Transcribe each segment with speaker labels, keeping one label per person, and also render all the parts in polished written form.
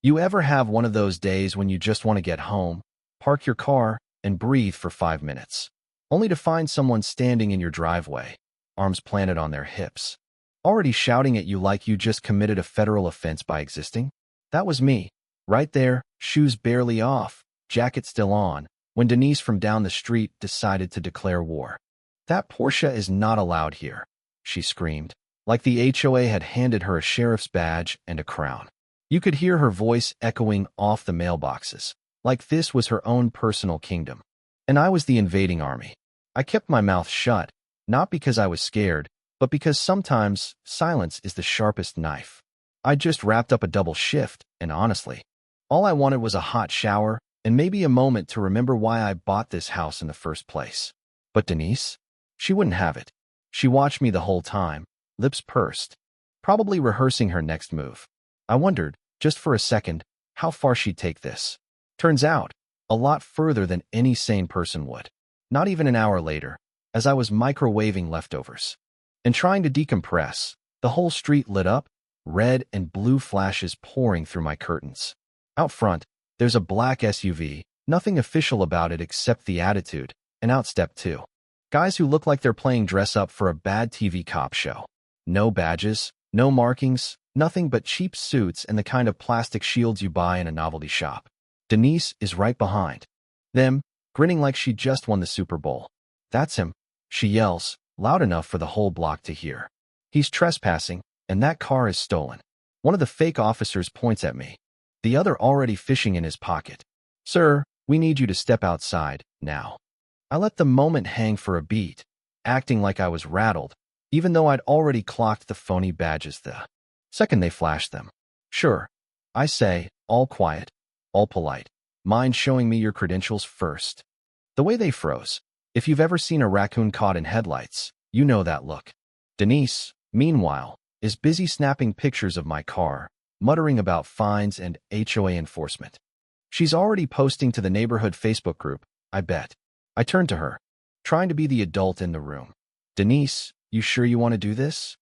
Speaker 1: You ever have one of those days when you just want to get home, park your car, and breathe for 5 minutes, only to find someone standing in your driveway, arms planted on their hips, already shouting at you like you just committed a federal offense by existing? That was me, right there, shoes barely off, jacket still on, when Denise from down the street decided to declare war. "That Porsche is not allowed here," she screamed, like the HOA had handed her a sheriff's badge and a crown. You could hear her voice echoing off the mailboxes, like this was her own personal kingdom. And I was the invading army. I kept my mouth shut, not because I was scared, but because sometimes silence is the sharpest knife. I just wrapped up a double shift, and honestly, all I wanted was a hot shower and maybe a moment to remember why I bought this house in the first place. But Denise? She wouldn't have it. She watched me the whole time, lips pursed, probably rehearsing her next move. I wondered, just for a second, how far she'd take this. Turns out, a lot further than any sane person would. Not even an hour later, as I was microwaving leftovers and trying to decompress, the whole street lit up, red and blue flashes pouring through my curtains. Out front, there's a black SUV, nothing official about it except the attitude, and out step two. Guys who look like they're playing dress-up for a bad TV cop show. No badges, no markings, nothing but cheap suits and the kind of plastic shields you buy in a novelty shop. Denise is right behind them, grinning like she just won the Super Bowl. "That's him," she yells, loud enough for the whole block to hear. "He's trespassing, and that car is stolen." One of the fake officers points at me, the other already fishing in his pocket. "Sir, we need you to step outside, now." I let the moment hang for a beat, acting like I was rattled, even though I'd already clocked the phony badges the second they flashed them. "Sure," I say, all quiet, all polite. "Mind showing me your credentials first?" The way they froze. If you've ever seen a raccoon caught in headlights, you know that look. Denise, meanwhile, is busy snapping pictures of my car, muttering about fines and HOA enforcement. She's already posting to the neighborhood Facebook group, I bet. I turn to her, trying to be the adult in the room. "Denise, you sure you want to do this?"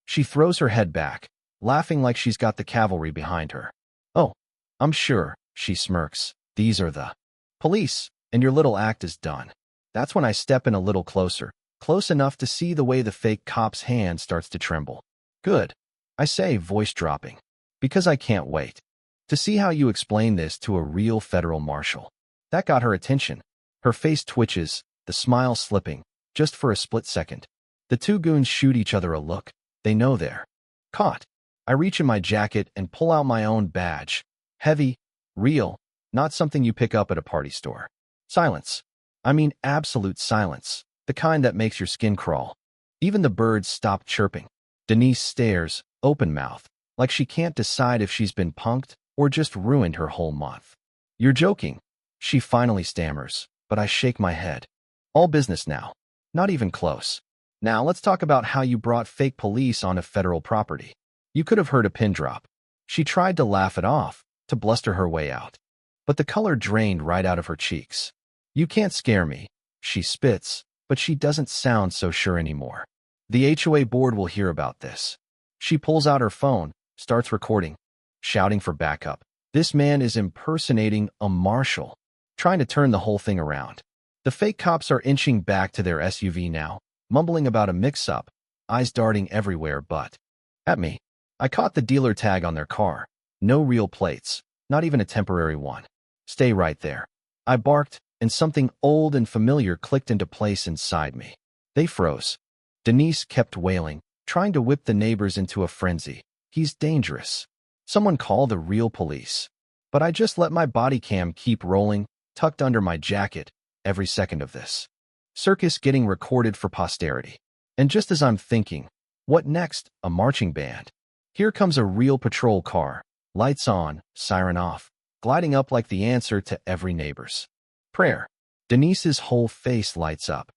Speaker 1: She throws her head back, laughing like she's got the cavalry behind her. "Oh, I'm sure," she smirks. "These are the police, and your little act is done." That's when I step in a little closer, close enough to see the way the fake cop's hand starts to tremble. "Good," I say, voice dropping, "because I can't wait to see how you explain this to a real federal marshal." That got her attention. Her face twitches, the smile slipping, just for a split second. The two goons shoot each other a look. They know they're caught. I reach in my jacket and pull out my own badge. Heavy, real, not something you pick up at a party store. Silence. I mean absolute silence, the kind that makes your skin crawl. Even the birds stop chirping. Denise stares, open-mouthed, like she can't decide if she's been punked or just ruined her whole month. "You're joking," she finally stammers, but I shake my head. "All business now. Not even close. Now let's talk about how you brought fake police onto federal property." You could have heard a pin drop. She tried to laugh it off, to bluster her way out. But the color drained right out of her cheeks. "You can't scare me," she spits, but she doesn't sound so sure anymore. "The HOA board will hear about this." She pulls out her phone, starts recording, shouting for backup. This man is impersonating a marshal, trying to turn the whole thing around. The fake cops are inching back to their SUV now, mumbling about a mix-up, eyes darting everywhere but at me. I caught the dealer tag on their car. No real plates, not even a temporary one. "Stay right there," I barked, and something old and familiar clicked into place inside me. They froze. Denise kept wailing, trying to whip the neighbors into a frenzy. "He's dangerous. Someone call the real police." But I just let my body cam keep rolling, tucked under my jacket, every second of this circus getting recorded for posterity. And just as I'm thinking, what next? A marching band. Here comes a real patrol car, lights on, siren off, gliding up like the answer to every neighbor's prayer. Denise's whole face lights up.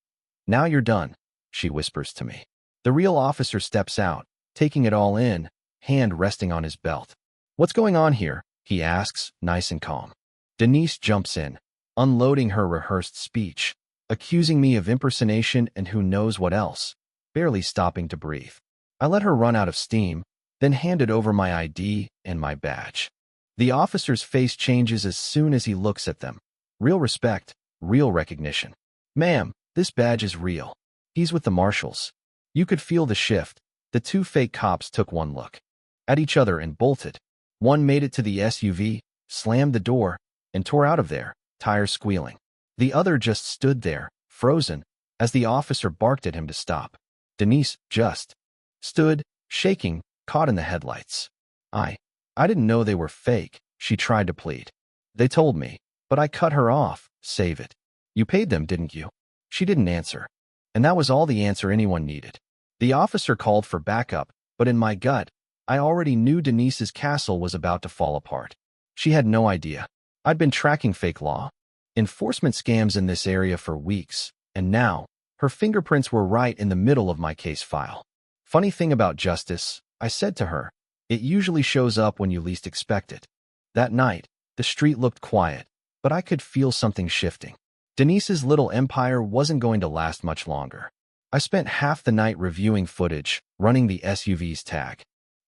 Speaker 1: "Now you're done," she whispers to me. The real officer steps out, taking it all in, hand resting on his belt. "What's going on here?" he asks, nice and calm. Denise jumps in, unloading her rehearsed speech, accusing me of impersonation and who knows what else, barely stopping to breathe. I let her run out of steam, then handed over my ID and my badge. The officer's face changes as soon as he looks at them. Real respect, real recognition. Ma'am, this badge is real. He's with the Marshals. You could feel the shift. The two fake cops took one look at each other and bolted. One made it to the SUV, slammed the door, and tore out of there, tires squealing. The other just stood there, frozen, as the officer barked at him to stop. Denise just stood, shaking, caught in the headlights. I didn't know they were fake, she tried to plead. They told me, but I cut her off. Save it. You paid them, didn't you? She didn't answer. And that was all the answer anyone needed. The officer called for backup, but in my gut, I already knew Denise's castle was about to fall apart. She had no idea. I'd been tracking fake law enforcement scams in this area for weeks, and now, her fingerprints were right in the middle of my case file. Funny thing about justice, I said to her, it usually shows up when you least expect it. That night, the street looked quiet, but I could feel something shifting. Denise's little empire wasn't going to last much longer. I spent half the night reviewing footage, running the SUV's tag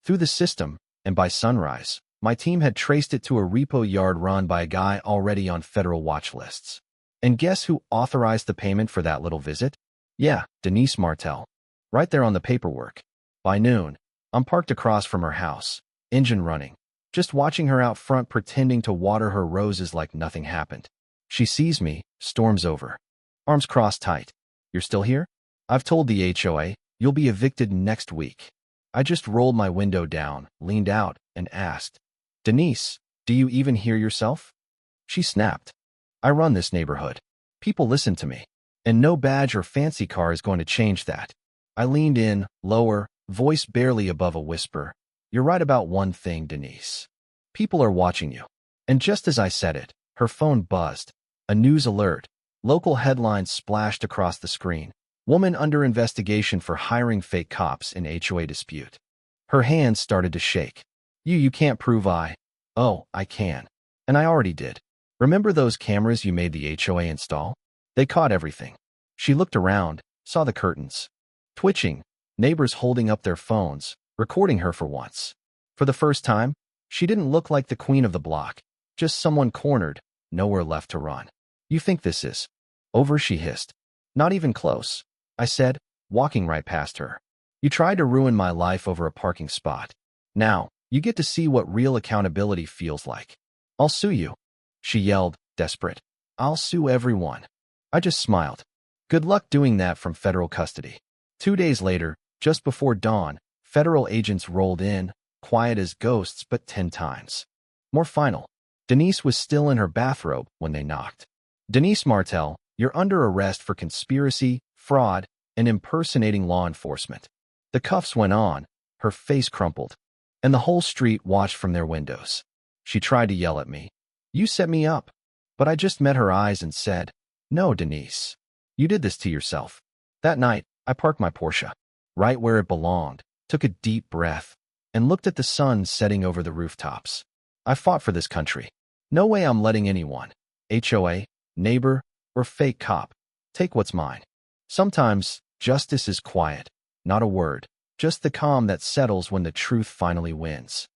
Speaker 1: through the system, and by sunrise, my team had traced it to a repo yard run by a guy already on federal watch lists. And guess who authorized the payment for that little visit? Yeah, Denise Martel. Right there on the paperwork. By noon, I'm parked across from her house, engine running, just watching her out front pretending to water her roses like nothing happened. She sees me, storms over. Arms crossed tight. You're still here? I've told the HOA, you'll be evicted next week. I just rolled my window down, leaned out, and asked, Denise, do you even hear yourself? She snapped. I run this neighborhood. People listen to me. And no badge or fancy car is going to change that. I leaned in, lower, voice barely above a whisper. You're right about one thing, Denise. People are watching you. And just as I said it, her phone buzzed. A news alert. Local headlines splashed across the screen. Woman under investigation for hiring fake cops in HOA dispute. Her hands started to shake. You can't prove Oh, I can. And I already did. Remember those cameras you made the HOA install? They caught everything. She looked around, saw the curtains twitching, neighbors holding up their phones, recording her for once. For the first time, she didn't look like the queen of the block, just someone cornered, nowhere left to run. You think this is over, she hissed. Not even close, I said, walking right past her. You tried to ruin my life over a parking spot. Now, you get to see what real accountability feels like. I'll sue you, she yelled, desperate. I'll sue everyone. I just smiled. Good luck doing that from federal custody. 2 days later, just before dawn, federal agents rolled in, quiet as ghosts but 10 times more final. Denise was still in her bathrobe when they knocked. Denise Martel, you're under arrest for conspiracy, fraud, and impersonating law enforcement. The cuffs went on, her face crumpled, and the whole street watched from their windows. She tried to yell at me. You set me up. But I just met her eyes and said, no, Denise. You did this to yourself. That night, I parked my Porsche right where it belonged, took a deep breath, and looked at the sun setting over the rooftops. I fought for this country. No way I'm letting anyone, HOA, neighbor, or fake cop, take what's mine. Sometimes, justice is quiet, not a word, just the calm that settles when the truth finally wins.